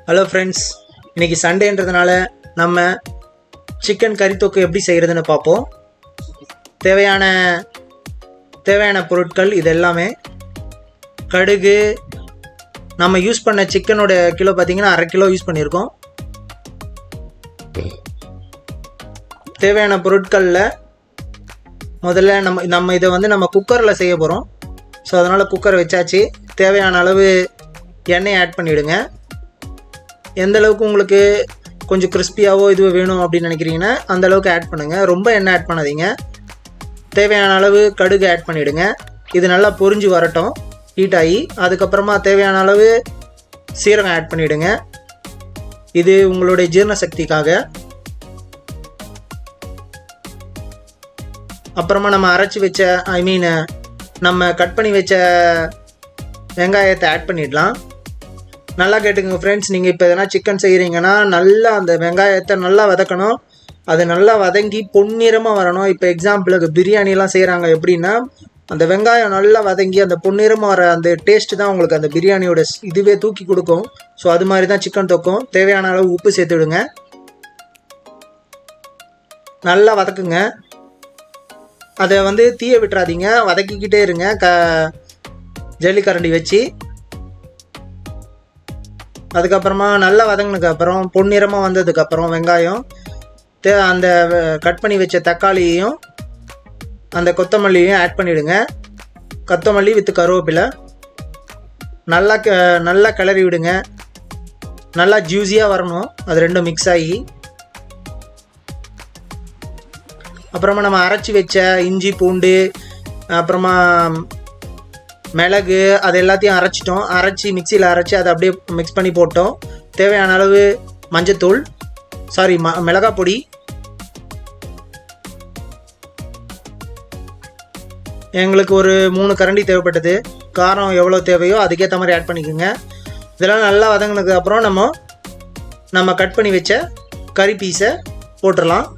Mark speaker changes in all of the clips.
Speaker 1: Hello friends, இன்றைக்கி சண்டேன்றதுனால நம்ம chicken கறி தொக்கு எப்படி செய்கிறதுன்னு பார்ப்போம். தேவையான பொருட்கள் இது எல்லாமே. கடுகு, நம்ம யூஸ் பண்ண சிக்கனோட கிலோ பார்த்திங்கன்னா 1/2 கிலோ யூஸ் பண்ணியிருக்கோம். தேவையான பொருட்களில் முதல்ல நம்ம இதை நம்ம குக்கரில் செய்ய போகிறோம். ஸோ அதனால் குக்கர் வச்சாச்சு. தேவையான அளவு எண்ணெய் ஆட் பண்ணிவிடுங்க. எந்த அளவுக்கு உங்களுக்கு கொஞ்சம் கிறிஸ்பியாவோ இதுவோ வேணும் அப்படின்னு நினைக்கிறீங்கன்னா அந்த அளவுக்கு ஆட் பண்ணுங்கள். ரொம்ப எண்ணெய் ஆட் பண்ணாதீங்க. தேவையான அளவு கடுகு ஆட் பண்ணிவிடுங்க. இது நல்லா பொரிஞ்சு வரட்டும், ஹீட் ஆகி. அதுக்கப்புறமா தேவையான அளவு சீரகம் ஆட் பண்ணிவிடுங்க. இது உங்களுடைய ஜீரண சக்திக்காக. அப்புறமா நம்ம அரைச்சி வச்ச நம்ம கட் பண்ணி வச்ச வெங்காயத்தை ஆட் பண்ணிடலாம். நல்லா கேட்டுக்கோங்க ஃப்ரெண்ட்ஸ், நீங்கள் இப்போ எதனா சிக்கன் செய்கிறீங்கன்னா நல்லா அந்த வெங்காயத்தை நல்லா வதக்கணும். அது நல்லா வதங்கி பொன்னிறமாக வரணும். இப்போ எக்ஸாம்பிளுக்கு பிரியாணிலாம் செய்கிறாங்க எப்படின்னா, அந்த வெங்காயம் நல்லா வதங்கி அந்த பொன்னிறமாக வர அந்த டேஸ்ட்டு தான் உங்களுக்கு அந்த பிரியாணியோட இதுவே தூக்கி கொடுக்கும். ஸோ அது மாதிரி தான் சிக்கன் தொக்கும். தேவையான அளவு உப்பு சேர்த்துவிடுங்க. நல்லா வதக்குங்க. அதை தீய விட்டுறாதீங்க, வதக்கிக்கிட்டே இருங்க ஜல்லிக்கரண்டி வச்சு. அதுக்கப்புறமா நல்லா வதங்கினதுக்கப்புறம் பொன்னிறமாக வந்ததுக்கப்புறம் வெங்காயம் அந்த கட் பண்ணி வச்ச தக்காளியையும் அந்த கொத்தமல்லியையும் ஆட் பண்ணிவிடுங்க. கொத்தமல்லி வித் கருவேப்பிலை நல்லா கிளறி விடுங்க. நல்லா ஜூஸியாக வரணும், அது ரெண்டும் மிக்ஸ் ஆகி. அப்புறமா நம்ம அரைச்சி வச்ச இஞ்சி பூண்டு அப்புறமா மிளகு அது எல்லாத்தையும் அரைச்சி மிக்சியில் அரைச்சி அதை அப்படியே மிக்ஸ் பண்ணி போட்டோம். தேவையான அளவு மஞ்சத்தூள், மிளகாய் பொடி, எங்களுக்கு ஒரு 3 கரண்டி தேவைப்பட்டது. காரம் எவ்வளோ தேவையோ அதுக்கேற்ற மாதிரி ஆட் பண்ணிக்கோங்க. இதெல்லாம் நல்லா வதங்கினதுக்கப்புறம் நம்ம கட் பண்ணி வச்ச கறி பீஸை போட்டுடலாம்.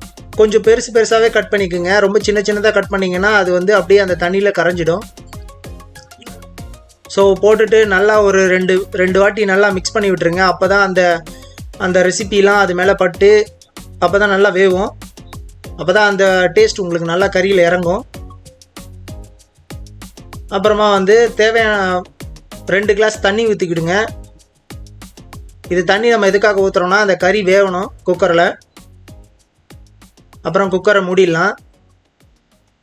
Speaker 1: கொஞ்சம் பெருசாகவே கட் பண்ணிக்கோங்க. ரொம்ப சின்னதாக கட் பண்ணிங்கன்னா அது அப்படியே அந்த தண்ணியில் கரைஞ்சிடும். ஸோ போட்டுட்டு நல்லா ஒரு ரெண்டு வாட்டி நல்லா மிக்ஸ் பண்ணி விட்டுருங்க. அப்போ தான் அந்த ரெசிபிலாம் அது மேலே பட்டு அப்போ தான் நல்லா வேகும். அப்போ தான் அந்த டேஸ்ட் உங்களுக்கு நல்லா கறியில் இறங்கும். அப்புறமா தேவையான 2 கிளாஸ் தண்ணி ஊற்றிக்கிடுங்க. இது தண்ணி நம்ம எதுக்காக ஊற்றுறோன்னா அந்த கறி வேகணும் குக்கரில். அப்புறம் குக்கரை மூடிடலாம்.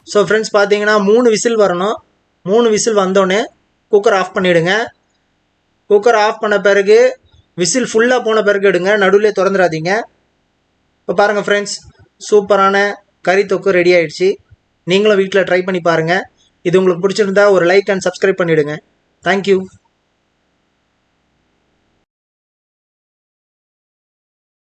Speaker 1: ஸோ ஃப்ரெண்ட்ஸ் பார்த்தீங்கன்னா 3 விசில் வரணும். 3 விசில் வந்தோடனே குக்கர் ஆஃப் பண்ணிவிடுங்க. குக்கர் ஆஃப் பண்ண பிறகு விசில் ஃபுல்லாக போன பிறகு எடுங்க, நடுவில் திறந்துடாதீங்க. இப்போ பாருங்கள் ஃப்ரெண்ட்ஸ், சூப்பரான கறி தொக்கு ரெடி ஆகிடுச்சு. நீங்களும் வீட்டில் ட்ரை பண்ணி பாருங்கள். இது உங்களுக்கு பிடிச்சிருந்தா ஒரு லைக் அண்ட் சப்ஸ்கிரைப் பண்ணிவிடுங்க. தேங்க்யூ.